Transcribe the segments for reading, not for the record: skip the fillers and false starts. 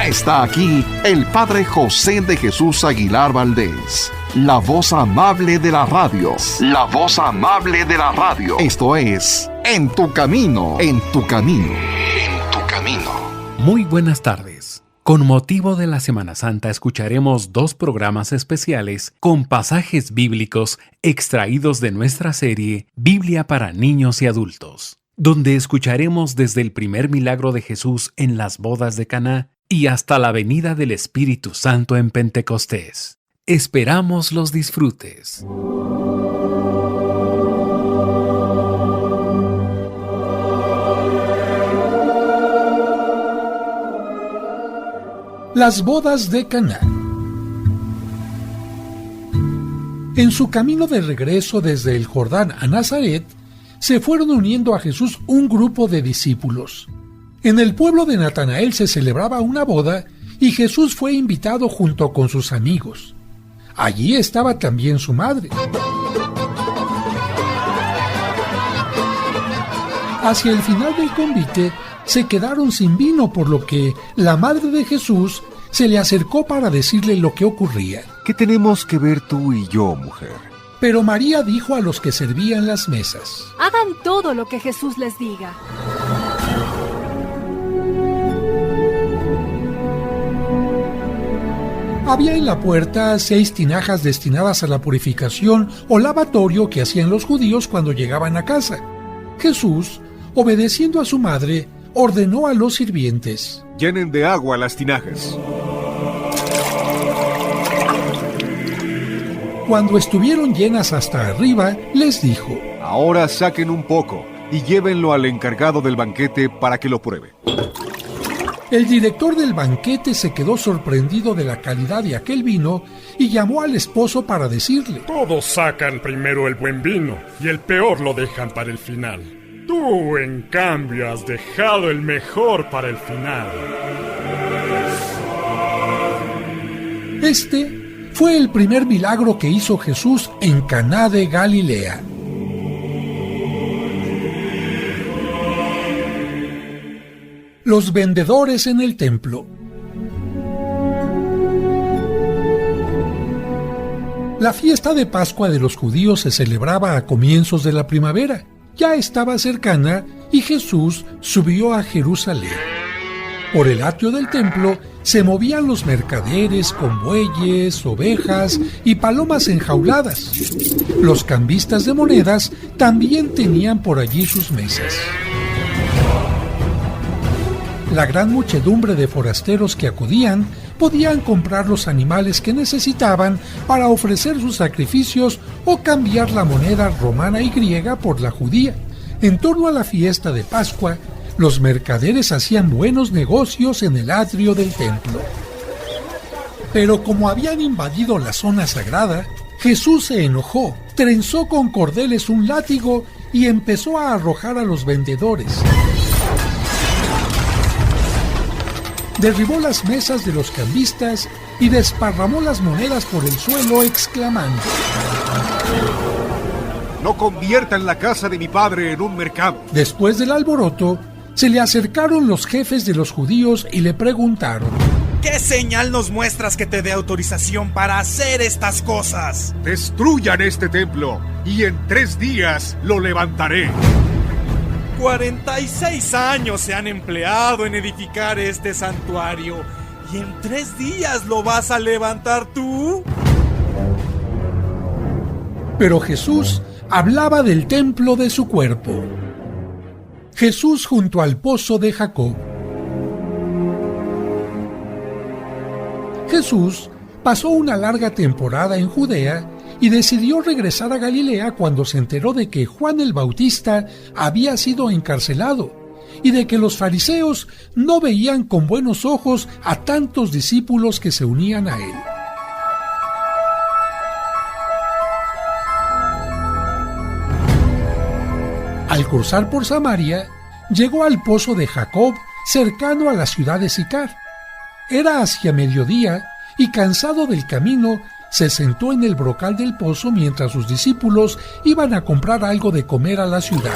Ya está aquí el Padre José de Jesús Aguilar Valdés, la voz amable de la radio. La voz amable de la radio. Esto es En tu Camino, en tu Camino, en tu Camino. Muy buenas tardes. Con motivo de la Semana Santa escucharemos 2 programas especiales con pasajes bíblicos extraídos de nuestra serie Biblia para niños y adultos, donde escucharemos desde el primer milagro de Jesús en las bodas de Caná y hasta la venida del Espíritu Santo en Pentecostés. Esperamos los disfrutes. Las bodas de Caná. En su camino de regreso desde el Jordán a Nazaret, se fueron uniendo a Jesús un grupo de discípulos. En el pueblo de Natanael se celebraba una boda y Jesús fue invitado junto con sus amigos. Allí estaba también su madre. Hacia el final del convite se quedaron sin vino, por lo que la madre de Jesús se le acercó para decirle lo que ocurría. ¿Qué tenemos que ver tú y yo, mujer? Pero María dijo a los que servían las mesas: hagan todo lo que Jesús les diga. Había en la puerta 6 tinajas destinadas a la purificación o lavatorio que hacían los judíos cuando llegaban a casa. Jesús, obedeciendo a su madre, ordenó a los sirvientes: llenen de agua las tinajas. Cuando estuvieron llenas hasta arriba, les dijo: ahora saquen un poco y llévenlo al encargado del banquete para que lo pruebe. El director del banquete se quedó sorprendido de la calidad de aquel vino y llamó al esposo para decirle: todos sacan primero el buen vino y el peor lo dejan para el final. Tú, en cambio, has dejado el mejor para el final. Este fue el primer milagro que hizo Jesús en Caná de Galilea. Los vendedores en el templo. La fiesta de Pascua de los judíos se celebraba a comienzos de la primavera. Ya estaba cercana y Jesús subió a Jerusalén. Por el atrio del templo se movían los mercaderes con bueyes, ovejas y palomas enjauladas. Los cambistas de monedas también tenían por allí sus mesas. La gran muchedumbre de forasteros que acudían podían comprar los animales que necesitaban para ofrecer sus sacrificios o cambiar la moneda romana y griega por la judía. En torno a la fiesta de Pascua, los mercaderes hacían buenos negocios en el atrio del templo. Pero como habían invadido la zona sagrada, Jesús se enojó, trenzó con cordeles un látigo y empezó a arrojar a los vendedores. Derribó las mesas de los cambistas y desparramó las monedas por el suelo, exclamando: no conviertan la casa de mi padre en un mercado. Después del alboroto, se le acercaron los jefes de los judíos y le preguntaron: ¿qué señal nos muestras que te dé autorización para hacer estas cosas? Destruyan este templo y en 3 días lo levantaré. 46 años se han empleado en edificar este santuario y en 3 días lo vas a levantar tú. Pero Jesús hablaba del templo de su cuerpo. Jesús junto al pozo de Jacob. Jesús pasó una larga temporada en Judea y decidió regresar a Galilea cuando se enteró de que Juan el Bautista había sido encarcelado y de que los fariseos no veían con buenos ojos a tantos discípulos que se unían a él. Al cruzar por Samaria, llegó al pozo de Jacob, cercano a la ciudad de Sicar. Era hacia mediodía y, cansado del camino, se sentó en el brocal del pozo mientras sus discípulos iban a comprar algo de comer a la ciudad.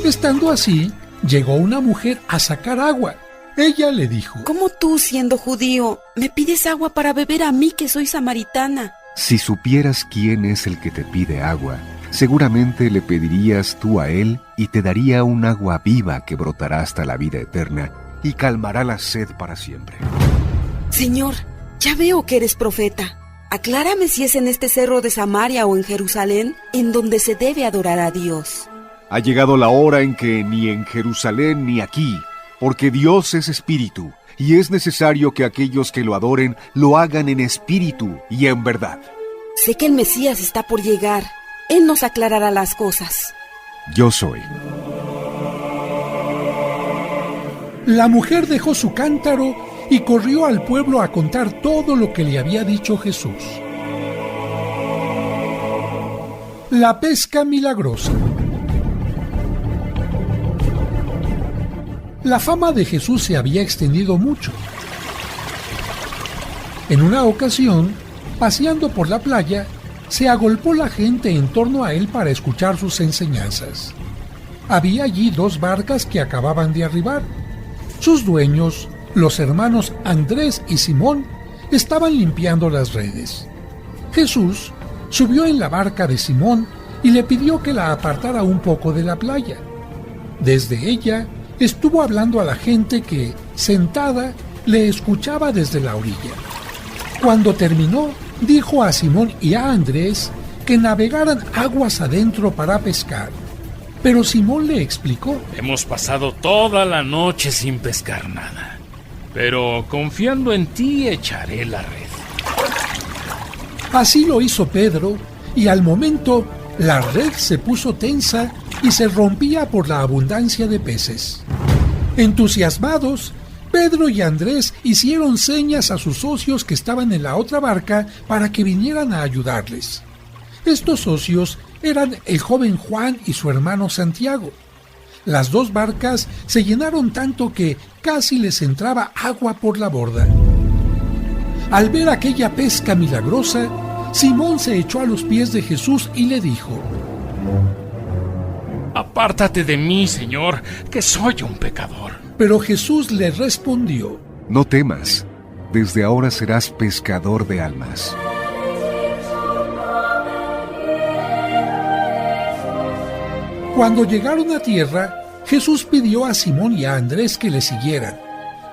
Estando así, llegó una mujer a sacar agua. Ella le dijo: ¿Cómo tú, siendo judío, me pides agua para beber a mí, que soy samaritana? Si supieras quién es el que te pide agua, seguramente le pedirías tú a él y te daría un agua viva que brotará hasta la vida eterna y calmará la sed para siempre. Señor, ya veo que eres profeta. Aclárame si es en este cerro de Samaria o en Jerusalén en donde se debe adorar a Dios. Ha llegado la hora en que ni en Jerusalén ni aquí, porque Dios es espíritu, y es necesario que aquellos que lo adoren lo hagan en espíritu y en verdad. Sé que el Mesías está por llegar. Él nos aclarará las cosas. Yo soy. La mujer dejó su cántaro y corrió al pueblo a contar todo lo que le había dicho Jesús. La pesca milagrosa. La fama de Jesús se había extendido mucho. En una ocasión, paseando por la playa, se agolpó la gente en torno a él para escuchar sus enseñanzas. Había allí 2 barcas que acababan de arribar. Sus dueños, los hermanos Andrés y Simón, estaban limpiando las redes. Jesús subió en la barca de Simón y le pidió que la apartara un poco de la playa. Desde ella estuvo hablando a la gente que, sentada, le escuchaba desde la orilla. Cuando terminó, dijo a Simón y a Andrés que navegaran aguas adentro para pescar. Pero Simón le explicó: Hemos pasado toda la noche sin pescar nada, pero confiando en ti echaré la red. Así lo hizo Pedro, y al momento la red se puso tensa y se rompía por la abundancia de peces. Entusiasmados, Pedro y Andrés hicieron señas a sus socios que estaban en la otra barca para que vinieran a ayudarles. Estos socios eran el joven Juan y su hermano Santiago. Las 2 barcas se llenaron tanto que casi les entraba agua por la borda. Al ver aquella pesca milagrosa, Simón se echó a los pies de Jesús y le dijo: Apártate de mí, Señor, que soy un pecador. Pero Jesús le respondió: No temas, desde ahora serás pescador de almas. Cuando llegaron a tierra, Jesús pidió a Simón y a Andrés que le siguieran.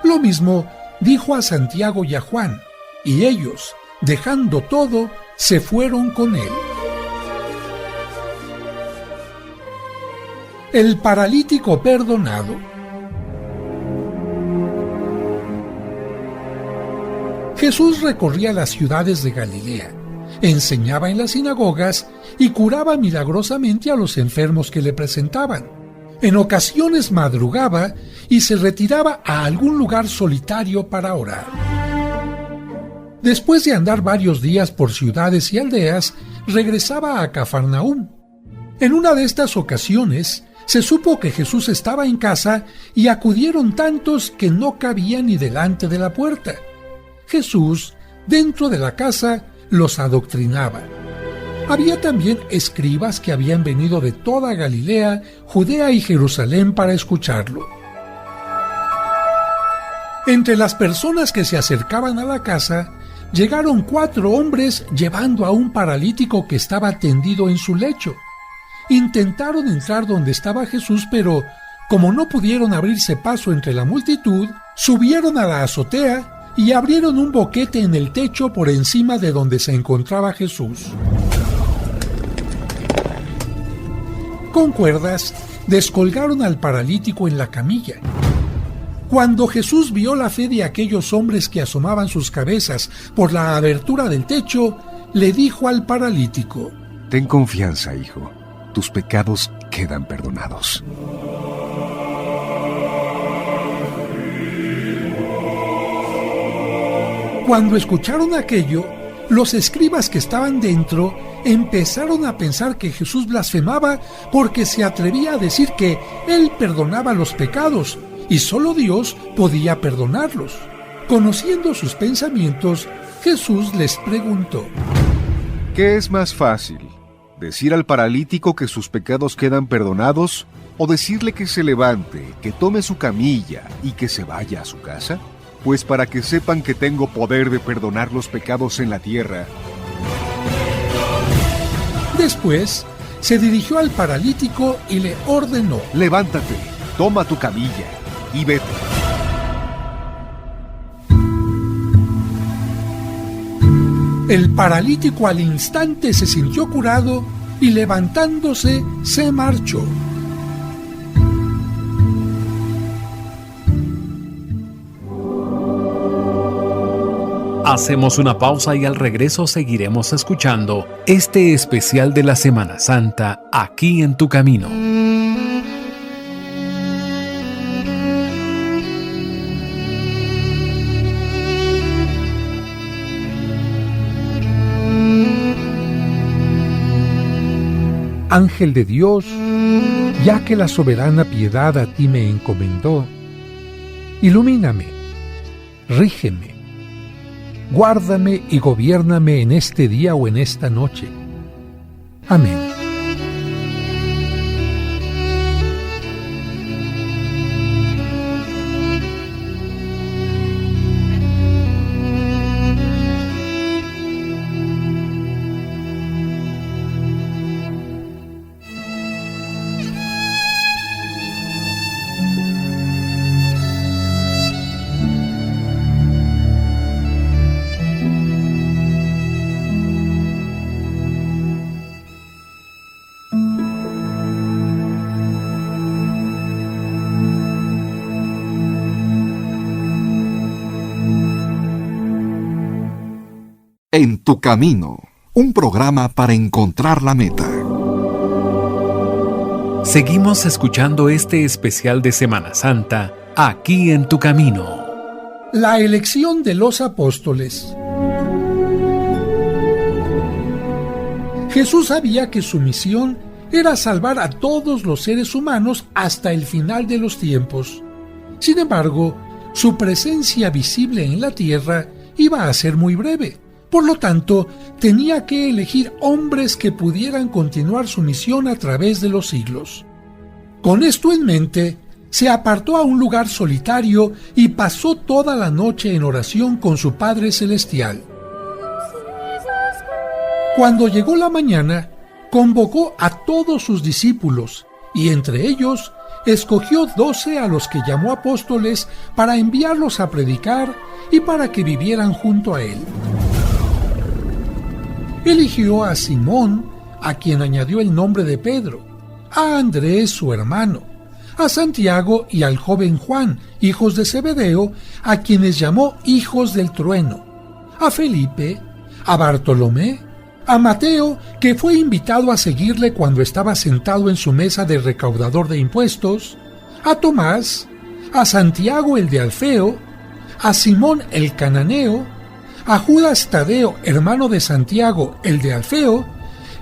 Lo mismo dijo a Santiago y a Juan, y ellos, dejando todo, se fueron con él. El paralítico perdonado. Jesús recorría las ciudades de Galilea, enseñaba en las sinagogas y curaba milagrosamente a los enfermos que le presentaban. En ocasiones madrugaba y se retiraba a algún lugar solitario para orar. Después de andar varios días por ciudades y aldeas, regresaba a Cafarnaúm. En una de estas ocasiones, se supo que Jesús estaba en casa y acudieron tantos que no cabía ni delante de la puerta. Jesús, dentro de la casa, los adoctrinaba. Había también escribas que habían venido de toda Galilea, Judea y Jerusalén para escucharlo. Entre las personas que se acercaban a la casa, llegaron 4 hombres llevando a un paralítico que estaba tendido en su lecho. Intentaron entrar donde estaba Jesús, pero como no pudieron abrirse paso entre la multitud, subieron a la azotea y abrieron un boquete en el techo por encima de donde se encontraba Jesús. Con cuerdas, descolgaron al paralítico en la camilla. Cuando Jesús vio la fe de aquellos hombres que asomaban sus cabezas por la abertura del techo, le dijo al paralítico: Ten confianza, hijo, tus pecados quedan perdonados. Cuando escucharon aquello, los escribas que estaban dentro empezaron a pensar que Jesús blasfemaba porque se atrevía a decir que Él perdonaba los pecados y solo Dios podía perdonarlos. Conociendo sus pensamientos, Jesús les preguntó: ¿Qué es más fácil? ¿Decir al paralítico que sus pecados quedan perdonados ¿O decirle que se levante, que tome su camilla y que se vaya a su casa? Pues para que sepan que tengo poder de perdonar los pecados en la tierra. Después, se dirigió al paralítico y le ordenó: levántate, toma tu camilla y vete. El paralítico al instante se sintió curado y levantándose se marchó. Hacemos una pausa y al regreso seguiremos escuchando este especial de la Semana Santa aquí en Tu Camino. Ángel de Dios, ya que la soberana piedad a ti me encomendó, ilumíname, rígeme, guárdame y gobiérname en este día o en esta noche. Amén. En Tu Camino, un programa para encontrar la meta. Seguimos escuchando este especial de Semana Santa aquí en Tu Camino. La elección de los apóstoles. Jesús sabía que su misión era salvar a todos los seres humanos hasta el final de los tiempos. Sin embargo, su presencia visible en la tierra iba a ser muy breve. Por lo tanto, tenía que elegir hombres que pudieran continuar su misión a través de los siglos. Con esto en mente, se apartó a un lugar solitario y pasó toda la noche en oración con su Padre Celestial. Cuando llegó la mañana, convocó a todos sus discípulos y entre ellos escogió 12 a los que llamó apóstoles para enviarlos a predicar y para que vivieran junto a él. Eligió a Simón, a quien añadió el nombre de Pedro, a Andrés su hermano, a Santiago y al joven Juan, hijos de Zebedeo, a quienes llamó hijos del trueno, a Felipe, a Bartolomé, a Mateo, que fue invitado a seguirle cuando estaba sentado en su mesa de recaudador de impuestos, a Tomás, a Santiago el de Alfeo, a Simón el cananeo, a Judas Tadeo, hermano de Santiago el de Alfeo,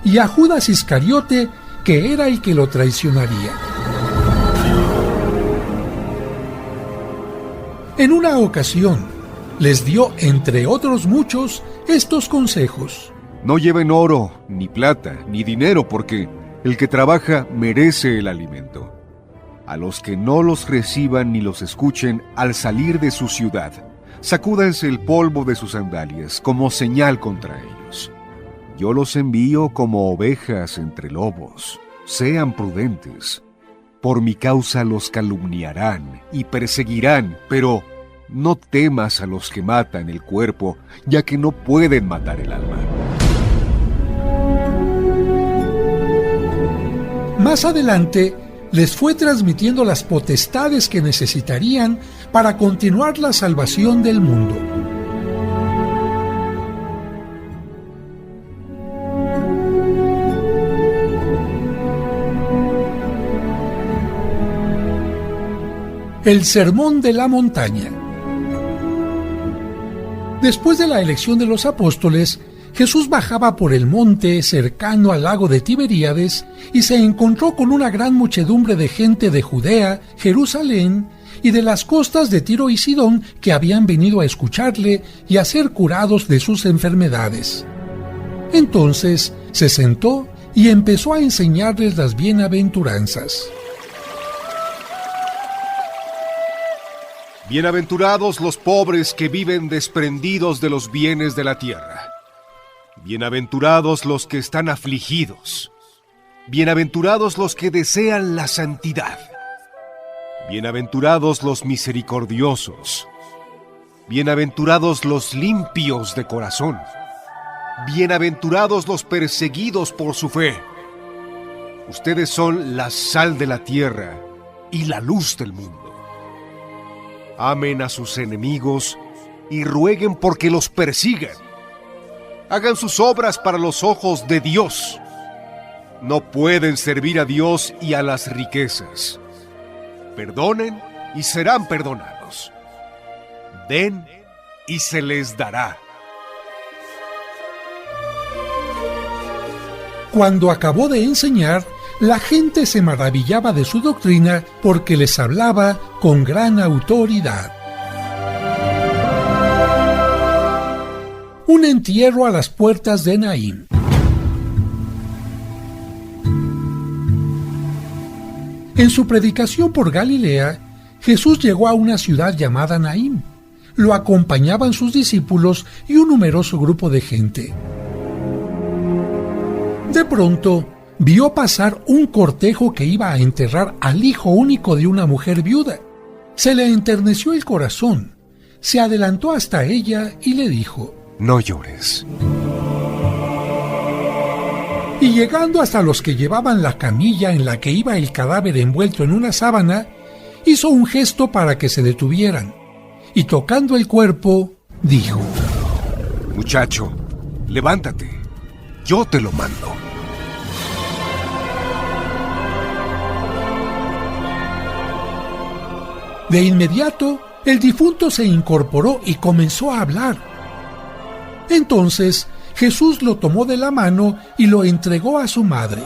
y a Judas Iscariote, que era el que lo traicionaría. En una ocasión, les dio, entre otros muchos, estos consejos. No lleven oro, ni plata, ni dinero, porque el que trabaja merece el alimento. A los que no los reciban ni los escuchen al salir de su ciudad, sacúdanse el polvo de sus sandalias como señal contra ellos. Yo los envío como ovejas entre lobos. Sean prudentes. Por mi causa los calumniarán y perseguirán, pero no temas a los que matan el cuerpo, ya que no pueden matar el alma. Más adelante, les fue transmitiendo las potestades que necesitarían para continuar la salvación del mundo. El Sermón de la Montaña. Después de la elección de los apóstoles, Jesús bajaba por el monte cercano al lago de Tiberíades y se encontró con una gran muchedumbre de gente de Judea, Jerusalén y de las costas de Tiro y Sidón que habían venido a escucharle y a ser curados de sus enfermedades. Entonces se sentó y empezó a enseñarles las bienaventuranzas. Bienaventurados los pobres que viven desprendidos de los bienes de la tierra. Bienaventurados los que están afligidos. Bienaventurados los que desean la santidad. Bienaventurados los misericordiosos. Bienaventurados los limpios de corazón. Bienaventurados los perseguidos por su fe. Ustedes son la sal de la tierra y la luz del mundo. Amen a sus enemigos y rueguen porque los persigan. Hagan sus obras para los ojos de Dios. No pueden servir a Dios y a las riquezas. Perdonen y serán perdonados. Den y se les dará. Cuando acabó de enseñar, la gente se maravillaba de su doctrina porque les hablaba con gran autoridad. Un entierro a las puertas de Naín. En su predicación por Galilea, Jesús llegó a una ciudad llamada Naín. Lo acompañaban sus discípulos y un numeroso grupo de gente. De pronto, vio pasar un cortejo que iba a enterrar al hijo único de una mujer viuda. Se le enterneció el corazón. Se adelantó hasta ella y le dijo: No llores. Y llegando hasta los que llevaban la camilla en la que iba el cadáver envuelto en una sábana, hizo un gesto para que se detuvieran. Y tocando el cuerpo, dijo: Muchacho, levántate. Yo te lo mando. De inmediato, el difunto se incorporó y comenzó a hablar. Entonces, Jesús lo tomó de la mano y lo entregó a su madre.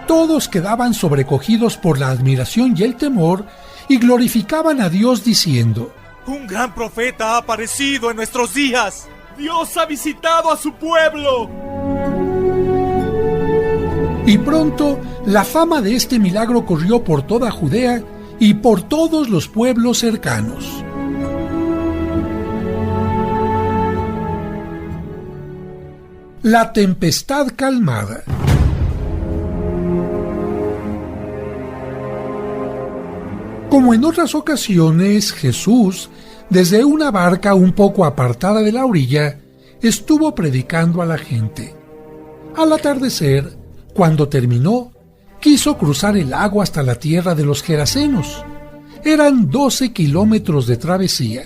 Todos quedaban sobrecogidos por la admiración y el temor y glorificaban a Dios diciendo: Un gran profeta ha aparecido en nuestros días. Dios ha visitado a su pueblo. Y pronto la fama de este milagro corrió por toda Judea y por todos los pueblos cercanos. La tempestad calmada. Como en otras ocasiones, Jesús, desde una barca un poco apartada de la orilla, estuvo predicando a la gente. Al atardecer, cuando terminó, quiso cruzar el agua hasta la tierra de los Gerasenos. Eran 12 kilómetros de travesía.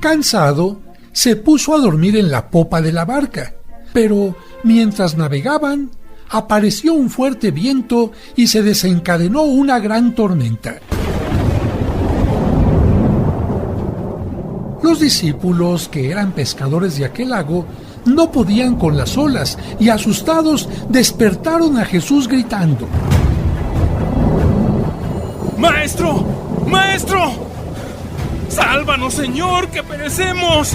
Cansado, se puso a dormir en la popa de la barca, pero mientras navegaban, apareció un fuerte viento y se desencadenó una gran tormenta. Los discípulos, que eran pescadores de aquel lago, no podían con las olas y asustados despertaron a Jesús gritando: ¡Maestro! ¡Maestro! ¡Sálvanos, Señor, que perecemos!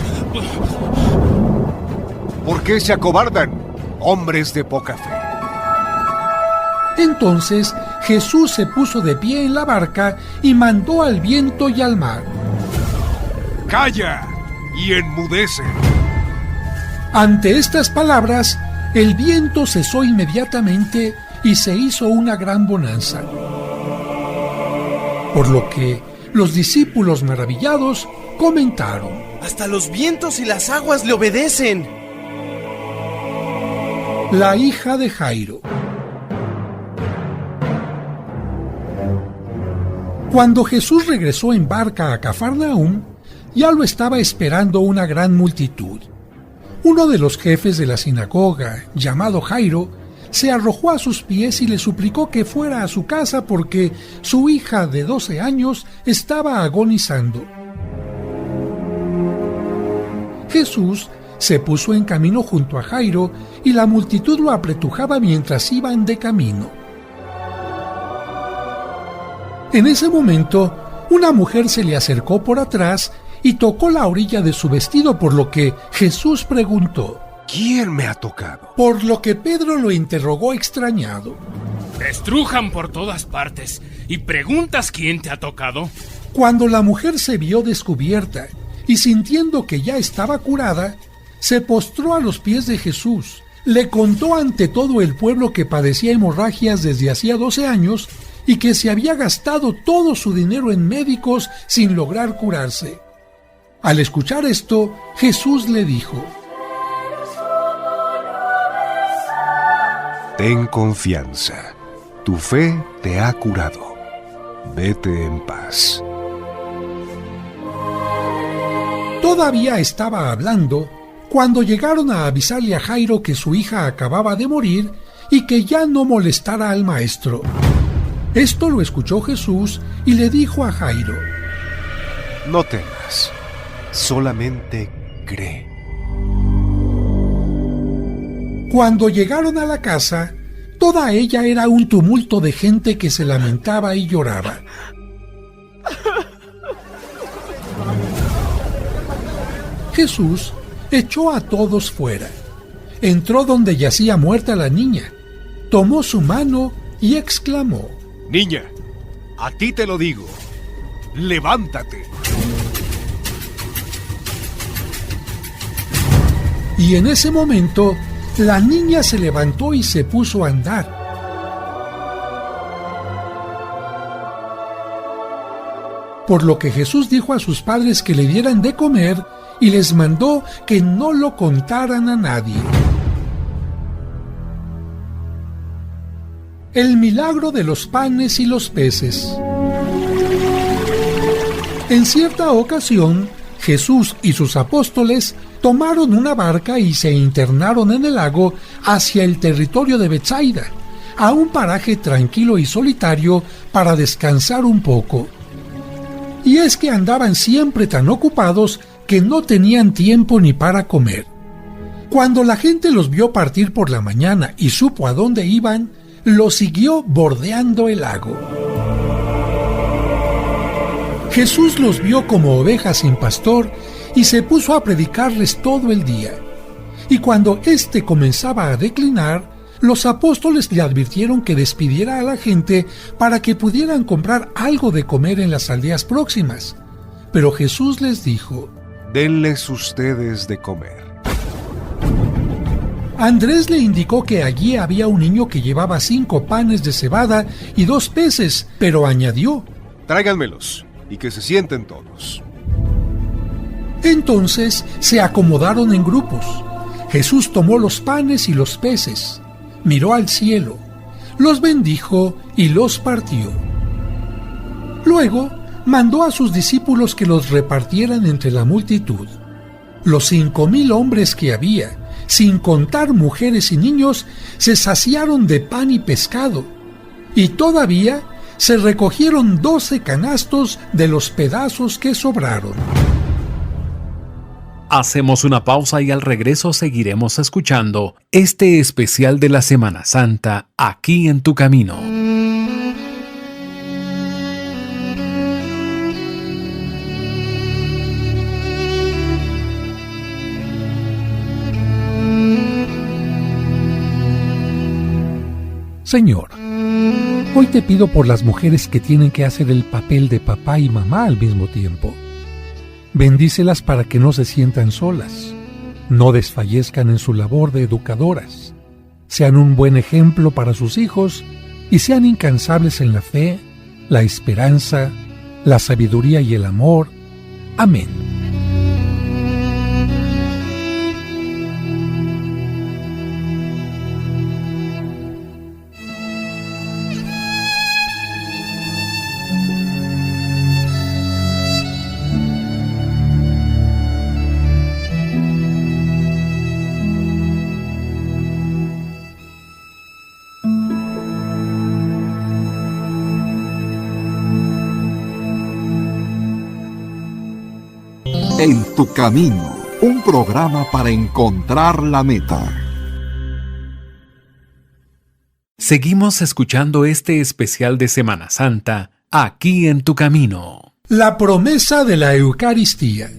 ¿Por qué se acobardan, hombres de poca fe? Entonces Jesús se puso de pie en la barca y mandó al viento y al mar: ¡Calla y enmudece! Ante estas palabras, el viento cesó inmediatamente y se hizo una gran bonanza. Por lo que los discípulos maravillados comentaron: Hasta los vientos y las aguas le obedecen. La hija de Jairo. Cuando Jesús regresó en barca a Cafarnaúm, ya lo estaba esperando una gran multitud. Uno de los jefes de la sinagoga, llamado Jairo, se arrojó a sus pies y le suplicó que fuera a su casa porque su hija de 12 años estaba agonizando. Jesús se puso en camino junto a Jairo y la multitud lo apretujaba mientras iban de camino. En ese momento, una mujer se le acercó por atrás y tocó la orilla de su vestido, por lo que Jesús preguntó: ¿Quién me ha tocado? Por lo que Pedro lo interrogó extrañado. Te estrujan por todas partes y preguntas quién te ha tocado. Cuando la mujer se vio descubierta y sintiendo que ya estaba curada, se postró a los pies de Jesús, le contó ante todo el pueblo que padecía hemorragias desde hacía 12 años y que se había gastado todo su dinero en médicos sin lograr curarse. Al escuchar esto, Jesús le dijo: Ten confianza, tu fe te ha curado. Vete en paz. Todavía estaba hablando cuando llegaron a avisarle a Jairo que su hija acababa de morir y que ya no molestara al maestro. Esto lo escuchó Jesús y le dijo a Jairo: No temas, solamente cree. Cuando llegaron a la casa, toda ella era un tumulto de gente que se lamentaba y lloraba. Jesús echó a todos fuera. Entró donde yacía muerta la niña, tomó su mano y exclamó: Niña, a ti te lo digo, levántate. Y en ese momento, la niña se levantó y se puso a andar. Por lo que Jesús dijo a sus padres que le dieran de comer y les mandó que no lo contaran a nadie. El milagro de los panes y los peces. En cierta ocasión, Jesús y sus apóstoles tomaron una barca y se internaron en el lago hacia el territorio de Betsaida, a un paraje tranquilo y solitario para descansar un poco. Y es que andaban siempre tan ocupados que no tenían tiempo ni para comer. Cuando la gente los vio partir por la mañana y supo a dónde iban, los siguió bordeando el lago. Jesús los vio como ovejas sin pastor y se puso a predicarles todo el día. Y cuando éste comenzaba a declinar, los apóstoles le advirtieron que despidiera a la gente para que pudieran comprar algo de comer en las aldeas próximas. Pero Jesús les dijo: Denles ustedes de comer. Andrés le indicó que allí había un niño que llevaba 5 panes de cebada y 2 peces, pero añadió: Tráiganmelos y que se sienten todos. Entonces se acomodaron en grupos. Jesús tomó los panes y los peces, miró al cielo, los bendijo y los partió. Luego mandó a sus discípulos que los repartieran entre la multitud. Los 5,000 hombres que había, sin contar mujeres y niños, se saciaron de pan y pescado, y todavía se recogieron 12 canastos de los pedazos que sobraron. Hacemos una pausa y al regreso seguiremos escuchando este especial de la Semana Santa aquí en Tu Camino. Señor, hoy te pido por las mujeres que tienen que hacer el papel de papá y mamá al mismo tiempo. Bendícelas para que no se sientan solas, no desfallezcan en su labor de educadoras, sean un buen ejemplo para sus hijos y sean incansables en la fe, la esperanza, la sabiduría y el amor. Amén. En Tu Camino, un programa para encontrar la meta. Seguimos escuchando este especial de Semana Santa aquí en Tu Camino. La promesa de la Eucaristía.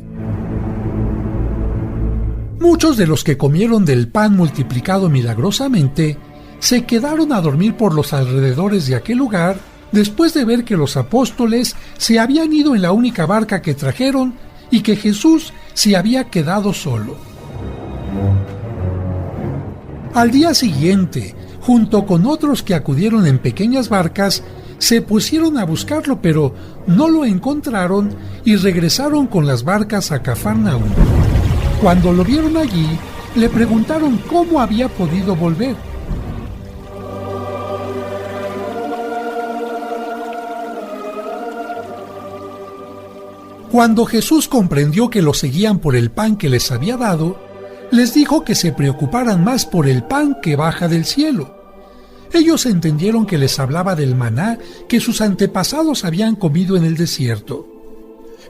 Muchos de los que comieron del pan multiplicado milagrosamente se quedaron a dormir por los alrededores de aquel lugar después de ver que los apóstoles se habían ido en la única barca que trajeron y que Jesús se había quedado solo. Al día siguiente, junto con otros que acudieron en pequeñas barcas, se pusieron a buscarlo, pero no lo encontraron y regresaron con las barcas a Cafarnaúm. Cuando lo vieron allí, le preguntaron cómo había podido volver. Cuando Jesús comprendió que lo seguían por el pan que les había dado, les dijo que se preocuparan más por el pan que baja del cielo. Ellos entendieron que les hablaba del maná que sus antepasados habían comido en el desierto.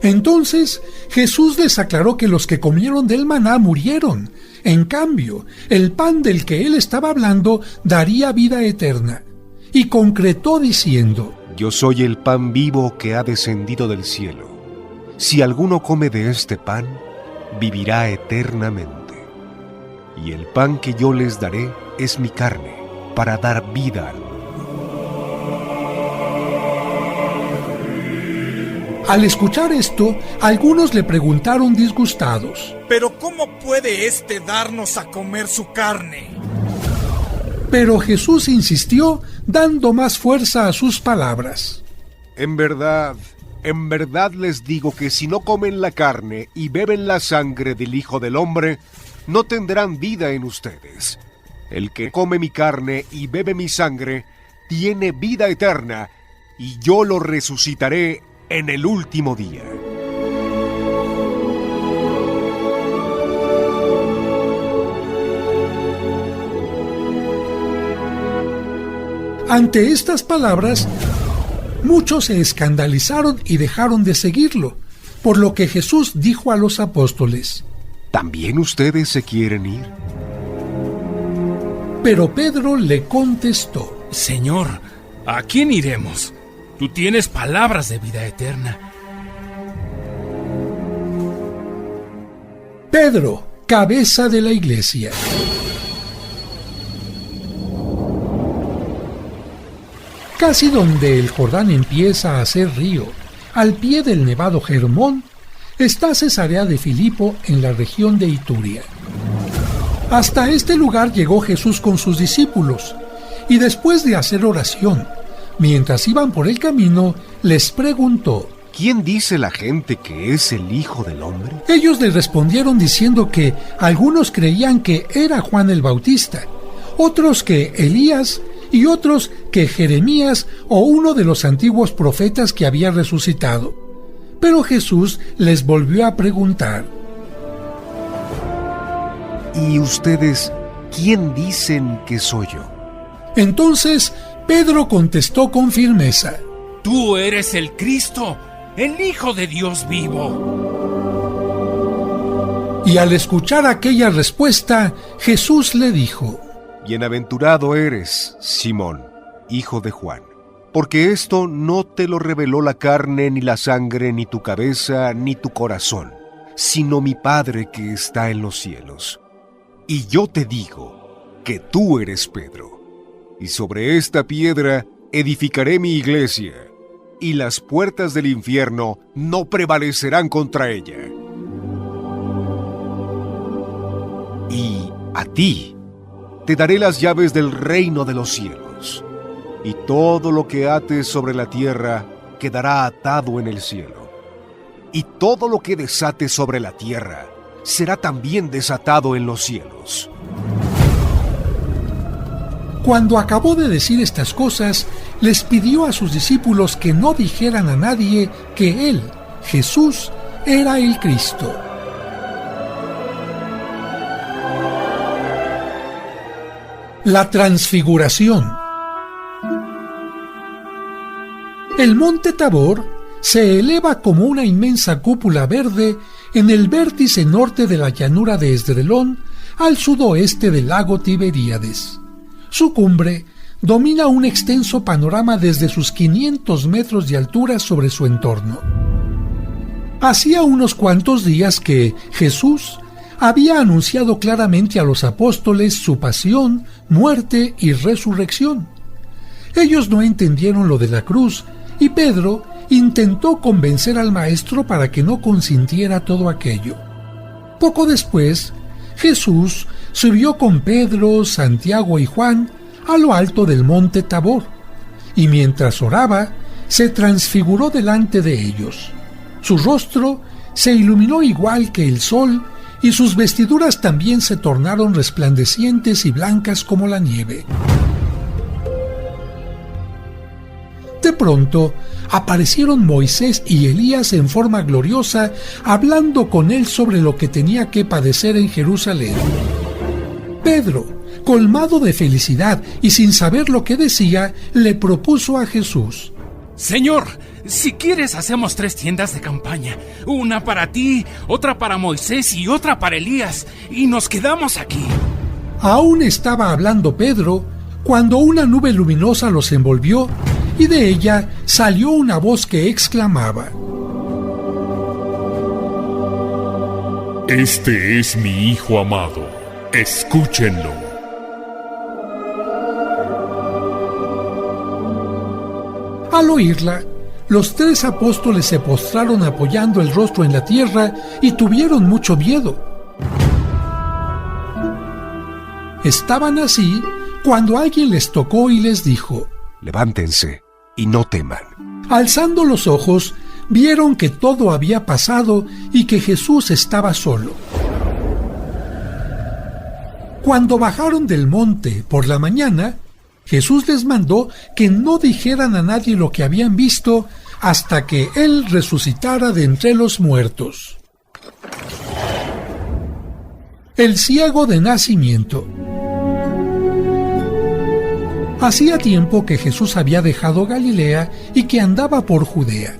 Entonces Jesús les aclaró que los que comieron del maná murieron. En cambio, el pan del que él estaba hablando daría vida eterna. Y concretó diciendo: Yo soy el pan vivo que ha descendido del cielo. Si alguno come de este pan, vivirá eternamente. Y el pan que yo les daré es mi carne, para dar vida al mundo. Al escuchar esto, algunos le preguntaron disgustados: ¿Pero cómo puede éste darnos a comer su carne? Pero Jesús insistió, dando más fuerza a sus palabras. En verdad les digo que si no comen la carne y beben la sangre del Hijo del Hombre, no tendrán vida en ustedes. El que come mi carne y bebe mi sangre, tiene vida eterna, y yo lo resucitaré en el último día. Ante estas palabras, muchos se escandalizaron y dejaron de seguirlo, por lo que Jesús dijo a los apóstoles: ¿También ustedes se quieren ir? Pero Pedro le contestó: Señor, ¿a quién iremos? Tú tienes palabras de vida eterna. Pedro, cabeza de la iglesia. Casi donde el Jordán empieza a ser río, al pie del nevado Hermón, está Cesarea de Filipo en la región de Ituria. Hasta este lugar llegó Jesús con sus discípulos, y después de hacer oración, mientras iban por el camino, les preguntó: ¿Quién dice la gente que es el Hijo del Hombre? Ellos le respondieron diciendo que algunos creían que era Juan el Bautista, otros que Elías, y otros que Jeremías o uno de los antiguos profetas que había resucitado. Pero Jesús les volvió a preguntar: ¿Y ustedes quién dicen que soy yo? Entonces Pedro contestó con firmeza: Tú eres el Cristo, el Hijo de Dios vivo. Y al escuchar aquella respuesta, Jesús le dijo: Bienaventurado eres, Simón, hijo de Juan, porque esto no te lo reveló la carne, ni la sangre, ni tu cabeza, ni tu corazón, sino mi Padre que está en los cielos. Y yo te digo que tú eres Pedro, y sobre esta piedra edificaré mi iglesia, y las puertas del infierno no prevalecerán contra ella. Y a ti te daré las llaves del reino de los cielos, y todo lo que ates sobre la tierra quedará atado en el cielo, y todo lo que desates sobre la tierra será también desatado en los cielos. Cuando acabó de decir estas cosas, les pidió a sus discípulos que no dijeran a nadie que él, Jesús, era el Cristo. La Transfiguración. El monte Tabor se eleva como una inmensa cúpula verde en el vértice norte de la llanura de Esdrelón, al sudoeste del lago Tiberíades. Su cumbre domina un extenso panorama desde sus 500 metros de altura sobre su entorno. Hacía unos cuantos días que Jesús había anunciado claramente a los apóstoles su pasión, muerte y resurrección. Ellos no entendieron lo de la cruz, y Pedro intentó convencer al maestro para que no consintiera todo aquello. Poco después, Jesús subió con Pedro, Santiago y Juan a lo alto del monte Tabor, y mientras oraba, se transfiguró delante de ellos. Su rostro se iluminó igual que el sol, y sus vestiduras también se tornaron resplandecientes y blancas como la nieve. De pronto, aparecieron Moisés y Elías en forma gloriosa, hablando con él sobre lo que tenía que padecer en Jerusalén. Pedro, colmado de felicidad y sin saber lo que decía, le propuso a Jesús: Señor, si quieres hacemos 3 tiendas de campaña, una para ti, otra para Moisés y otra para Elías, y nos quedamos aquí. Aún estaba hablando Pedro cuando una nube luminosa los envolvió, y de ella salió una voz que exclamaba: Este es mi Hijo amado, escúchenlo. Al oírla, los 3 apóstoles se postraron apoyando el rostro en la tierra y tuvieron mucho miedo. Estaban así cuando alguien les tocó y les dijo: Levántense y no teman. Alzando los ojos, vieron que todo había pasado y que Jesús estaba solo. Cuando bajaron del monte por la mañana, Jesús les mandó que no dijeran a nadie lo que habían visto hasta que Él resucitara de entre los muertos. El ciego de nacimiento. Hacía tiempo que Jesús había dejado Galilea y que andaba por Judea.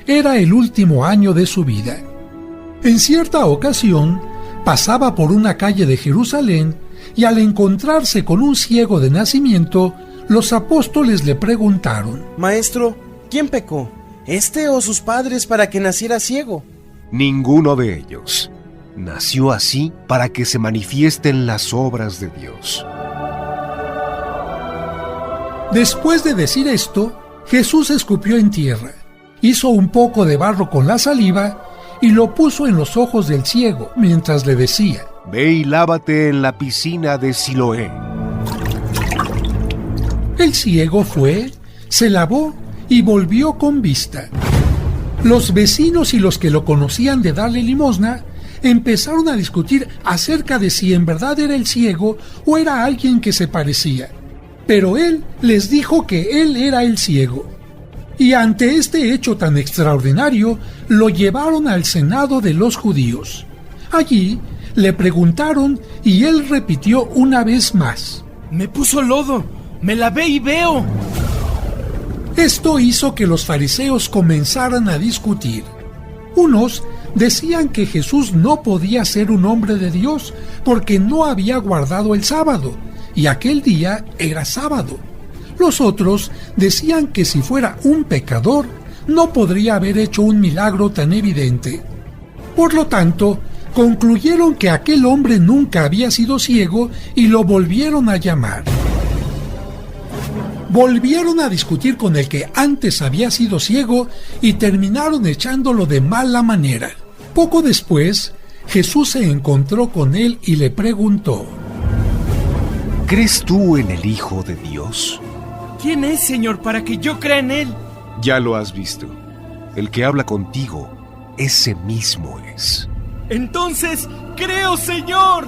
Era el último año de su vida. En cierta ocasión, pasaba por una calle de Jerusalén y al encontrarse con un ciego de nacimiento, los apóstoles le preguntaron: Maestro, ¿quién pecó? ¿Este o sus padres para que naciera ciego? Ninguno de ellos. Nació así para que se manifiesten las obras de Dios. Después de decir esto, Jesús escupió en tierra, hizo un poco de barro con la saliva y lo puso en los ojos del ciego, mientras le decía: Ve y lávate en la piscina de Siloé. El ciego fue, se lavó y volvió con vista. Los vecinos y los que lo conocían de darle limosna empezaron a discutir acerca de si en verdad era el ciego o era alguien que se parecía. Pero él les dijo que él era el ciego. Y ante este hecho tan extraordinario, lo llevaron al Senado de los judíos. Allí le preguntaron y él repitió una vez más: Me puso lodo, me lavé y veo. Esto hizo que los fariseos comenzaran a discutir. Unos decían que Jesús no podía ser un hombre de Dios porque no había guardado el sábado, y aquel día era sábado. Los otros decían que si fuera un pecador, no podría haber hecho un milagro tan evidente. Por lo tanto, concluyeron que aquel hombre nunca había sido ciego y lo volvieron a llamar. Volvieron a discutir con el que antes había sido ciego y terminaron echándolo de mala manera. Poco después, Jesús se encontró con él y le preguntó: ¿Crees tú en el Hijo de Dios? ¿Quién es, Señor, para que yo crea en Él? Ya lo has visto. El que habla contigo, ese mismo es. Entonces, creo, Señor.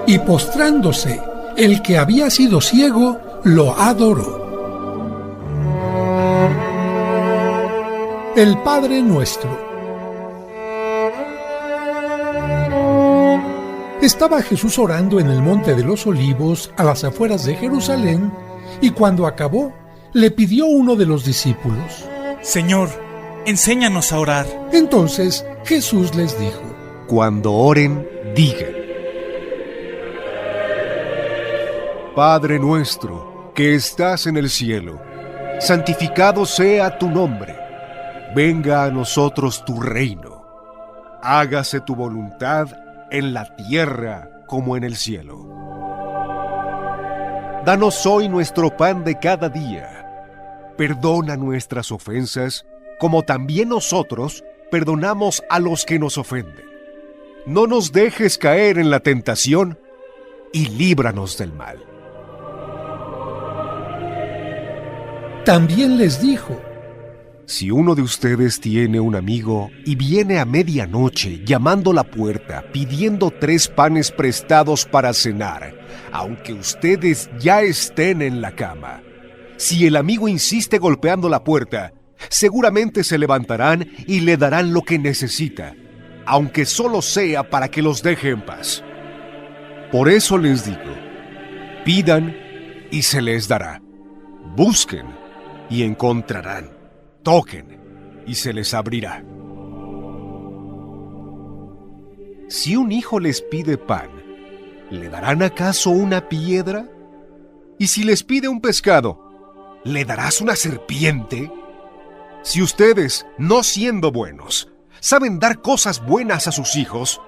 Y postrándose, el que había sido ciego lo adoró. El Padre Nuestro. Estaba Jesús orando en el Monte de los Olivos, a las afueras de Jerusalén, y cuando acabó, le pidió uno de los discípulos: Señor, enséñanos a orar. Entonces Jesús les dijo: Cuando oren, digan: Padre nuestro, que estás en el cielo, santificado sea tu nombre. venga a nosotros tu reino. Hágase tu voluntad en la tierra como en el cielo. Danos hoy nuestro pan de cada día. Perdona nuestras ofensas, como también nosotros perdonamos a los que nos ofenden. No nos dejes caer en la tentación y líbranos del mal. También les dijo: si uno de ustedes tiene un amigo y viene a medianoche llamando a la puerta pidiendo 3 panes prestados para cenar, aunque ustedes ya estén en la cama, si el amigo insiste golpeando la puerta, seguramente se levantarán y le darán lo que necesita, aunque solo sea para que los deje en paz. Por eso les digo, pidan y se les dará. Busquen y encontrarán. Toquen y se les abrirá. Si un hijo les pide pan, ¿le darán acaso una piedra? Y si les pide un pescado, ¿le darás una serpiente? Si ustedes, no siendo buenos, saben dar cosas buenas a sus hijos,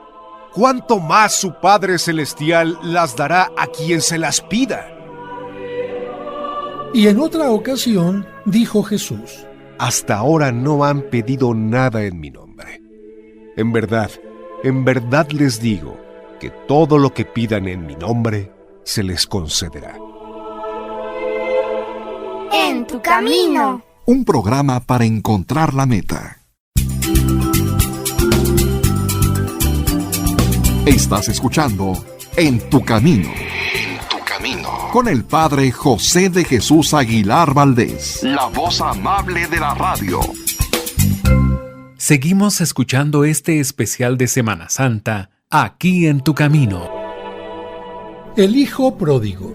¿cuánto más su Padre Celestial las dará a quien se las pida? Y en otra ocasión dijo Jesús: hasta ahora no han pedido nada en mi nombre. En verdad les digo que todo lo que pidan en mi nombre se les concederá. En tu camino. Un programa para encontrar la meta. Estás escuchando En tu camino. Con el Padre José de Jesús Aguilar Valdés, la voz amable de la radio. Seguimos escuchando este especial de Semana Santa, aquí en tu camino. El hijo pródigo.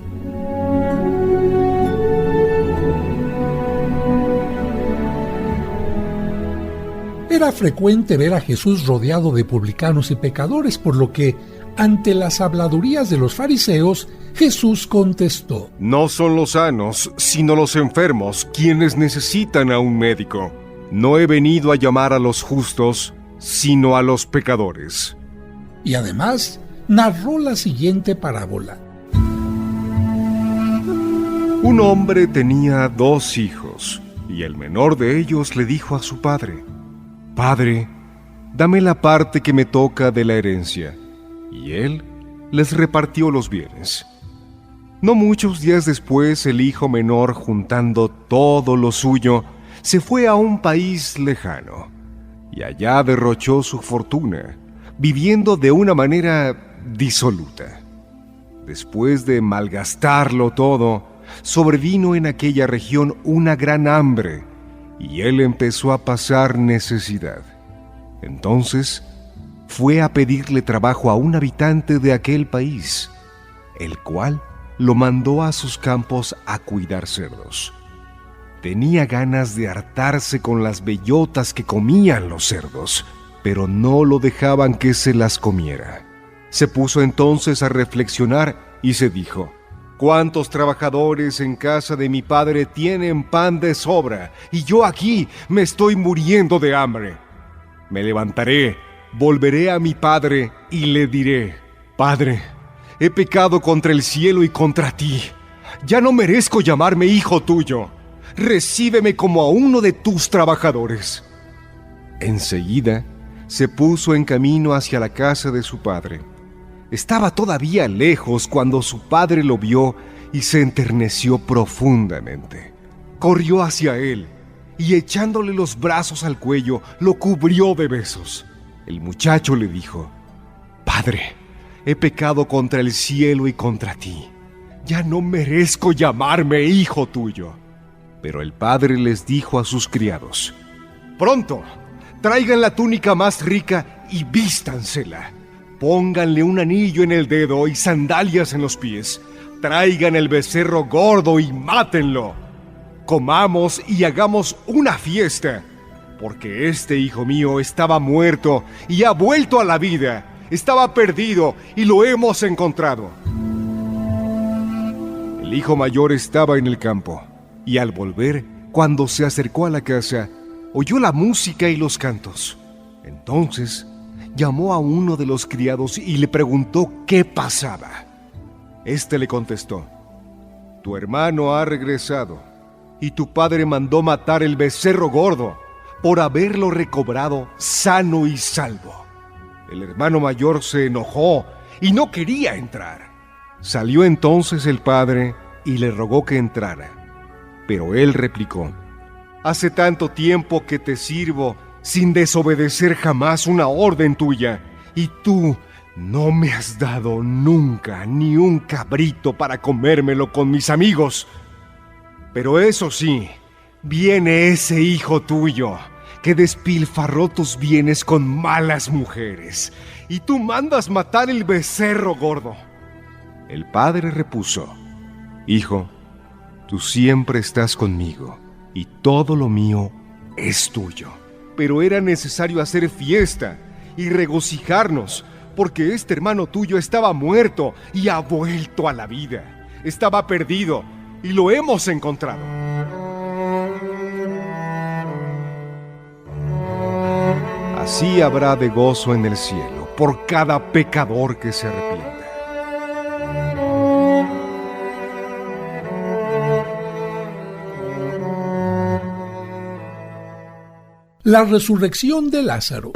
Era frecuente ver a Jesús rodeado de publicanos y pecadores, por lo que, ante las habladurías de los fariseos, Jesús contestó: no son los sanos, sino los enfermos, quienes necesitan a un médico. No he venido a llamar a los justos, sino a los pecadores. Y además, narró la siguiente parábola. Un hombre tenía 2 hijos, y el menor de ellos le dijo a su padre: Padre, dame la parte que me toca de la herencia. Y él les repartió los bienes. No muchos días después, el hijo menor, juntando todo lo suyo, se fue a un país lejano, y allá derrochó su fortuna, viviendo de una manera disoluta. Después de malgastarlo todo, sobrevino en aquella región una gran hambre, y él empezó a pasar necesidad. Entonces fue a pedirle trabajo a un habitante de aquel país, el cual lo mandó a sus campos a cuidar cerdos. Tenía ganas de hartarse con las bellotas que comían los cerdos, pero no lo dejaban que se las comiera. Se puso entonces a reflexionar y se dijo: ¿cuántos trabajadores en casa de mi padre tienen pan de sobra, y yo aquí me estoy muriendo de hambre? Me levantaré, volveré a mi padre y le diré: Padre, he pecado contra el cielo y contra ti. Ya no merezco llamarme hijo tuyo. Recíbeme como a uno de tus trabajadores. Enseguida se puso en camino hacia la casa de su padre. Estaba todavía lejos cuando su padre lo vio y se enterneció profundamente. Corrió hacia él y, echándole los brazos al cuello, lo cubrió de besos. El muchacho le dijo: Padre, he pecado contra el cielo y contra ti. Ya no merezco llamarme hijo tuyo. Pero el padre les dijo a sus criados: Pronto, traigan la túnica más rica y vístansela. Pónganle un anillo en el dedo y sandalias en los pies. Traigan el becerro gordo y mátenlo. Comamos y hagamos una fiesta, porque este hijo mío estaba muerto y ha vuelto a la vida. Estaba perdido y lo hemos encontrado. El hijo mayor estaba en el campo, y al volver, cuando se acercó a la casa, oyó la música y los cantos. Entonces llamó a uno de los criados y le preguntó qué pasaba. Este le contestó: tu hermano ha regresado, y tu padre mandó matar el becerro gordo por haberlo recobrado sano y salvo. El hermano mayor se enojó y no quería entrar. Salió entonces el padre y le rogó que entrara. Pero él replicó: hace tanto tiempo que te sirvo sin desobedecer jamás una orden tuya, y tú no me has dado nunca ni un cabrito para comérmelo con mis amigos. Pero eso sí, viene ese hijo tuyo que despilfarró tus bienes con malas mujeres, y tú mandas matar el becerro gordo. El padre repuso: hijo, tú siempre estás conmigo, y todo lo mío es tuyo. Pero era necesario hacer fiesta y regocijarnos, porque este hermano tuyo estaba muerto y ha vuelto a la vida. Estaba perdido y lo hemos encontrado. Así habrá de gozo en el cielo por cada pecador que se arrepienta. La resurrección de Lázaro.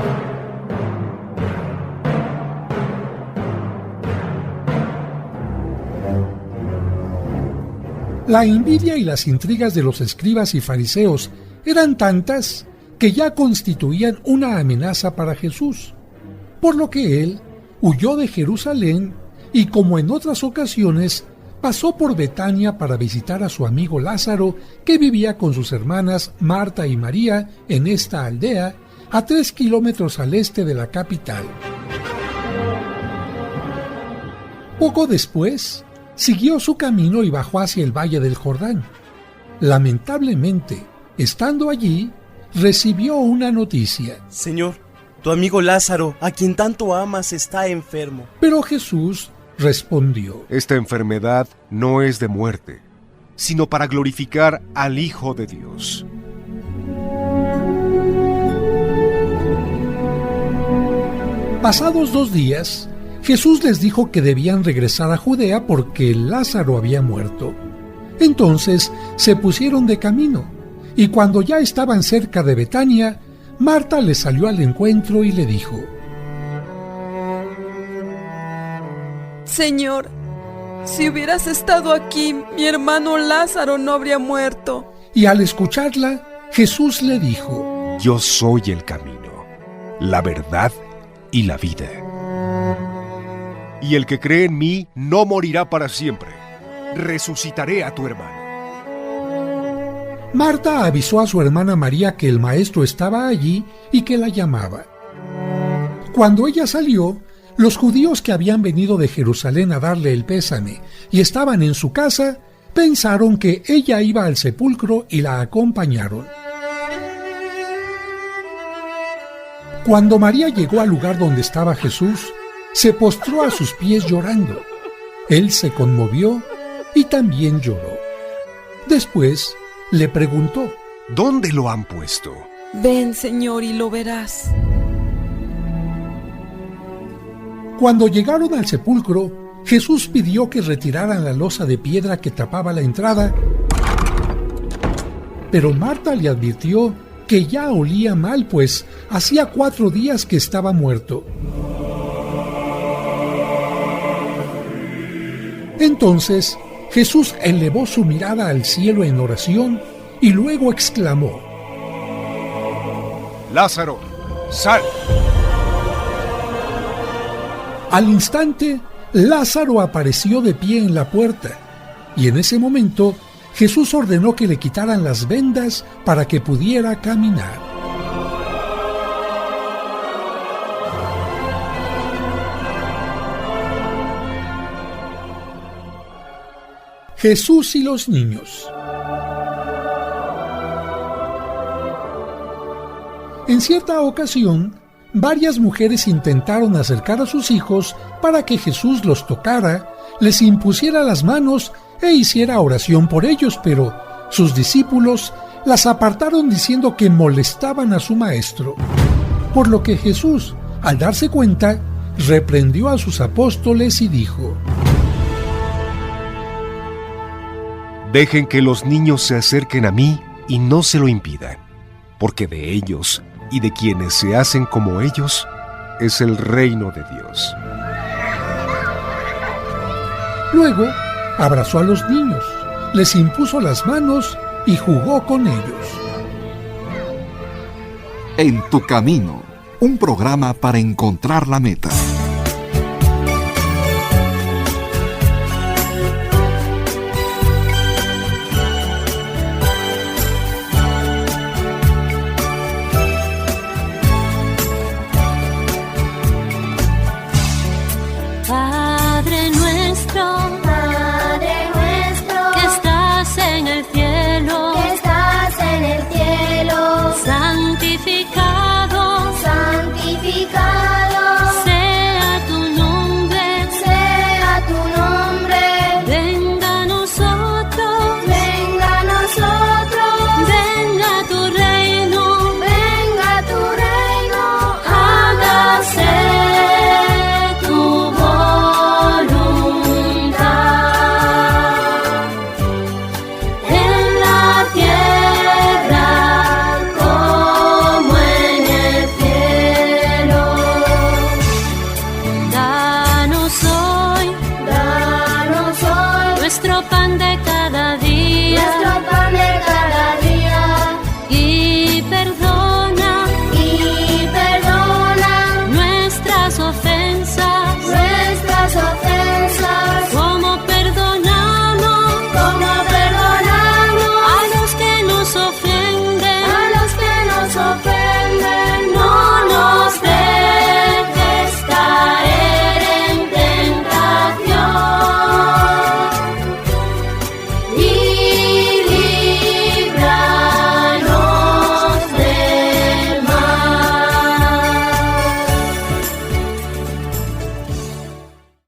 La envidia y las intrigas de los escribas y fariseos eran tantas que ya constituían una amenaza para Jesús, por lo que él huyó de Jerusalén y, como en otras ocasiones, pasó por Betania para visitar a su amigo Lázaro, que vivía con sus hermanas Marta y María en esta aldea, a 3 kilómetros al este de la capital. Poco después, siguió su camino y bajó hacia el valle del Jordán. Lamentablemente, estando allí, recibió una noticia. Señor, tu amigo Lázaro, a quien tanto amas, está enfermo. Pero Jesús respondió: esta enfermedad no es de muerte, sino para glorificar al Hijo de Dios. Pasados 2 días, Jesús les dijo que debían regresar a Judea porque Lázaro había muerto. Entonces se pusieron de camino, y cuando ya estaban cerca de Betania, Marta les salió al encuentro y le dijo: Señor, si hubieras estado aquí, mi hermano Lázaro no habría muerto. Y al escucharla, Jesús le dijo: yo soy el camino, la verdad y la vida. Y el que cree en mí no morirá para siempre. Resucitaré a tu hermano. Marta avisó a su hermana María que el maestro estaba allí y que la llamaba. Cuando ella salió, los judíos que habían venido de Jerusalén a darle el pésame y estaban en su casa, pensaron que ella iba al sepulcro y la acompañaron. Cuando María llegó al lugar donde estaba Jesús, se postró a sus pies llorando. Él se conmovió y también lloró. Después le preguntó: ¿dónde lo han puesto? Ven, Señor, y lo verás. Cuando llegaron al sepulcro, Jesús pidió que retiraran la losa de piedra que tapaba la entrada, pero Marta le advirtió que ya olía mal, pues hacía 4 días que estaba muerto. Entonces Jesús elevó su mirada al cielo en oración y luego exclamó: Lázaro, sal. Al instante, Lázaro apareció de pie en la puerta, y en ese momento Jesús ordenó que le quitaran las vendas para que pudiera caminar. Jesús y los niños. En cierta ocasión, varias mujeres intentaron acercar a sus hijos para que Jesús los tocara, les impusiera las manos e hiciera oración por ellos, pero sus discípulos las apartaron diciendo que molestaban a su maestro. Por lo que Jesús, al darse cuenta, reprendió a sus apóstoles y dijo: Dejen que los niños se acerquen a mí y no se lo impidan, porque de ellos y de quienes se hacen como ellos es el reino de Dios. Luego abrazó a los niños, les impuso las manos y jugó con ellos. En tu camino, un programa para encontrar la meta.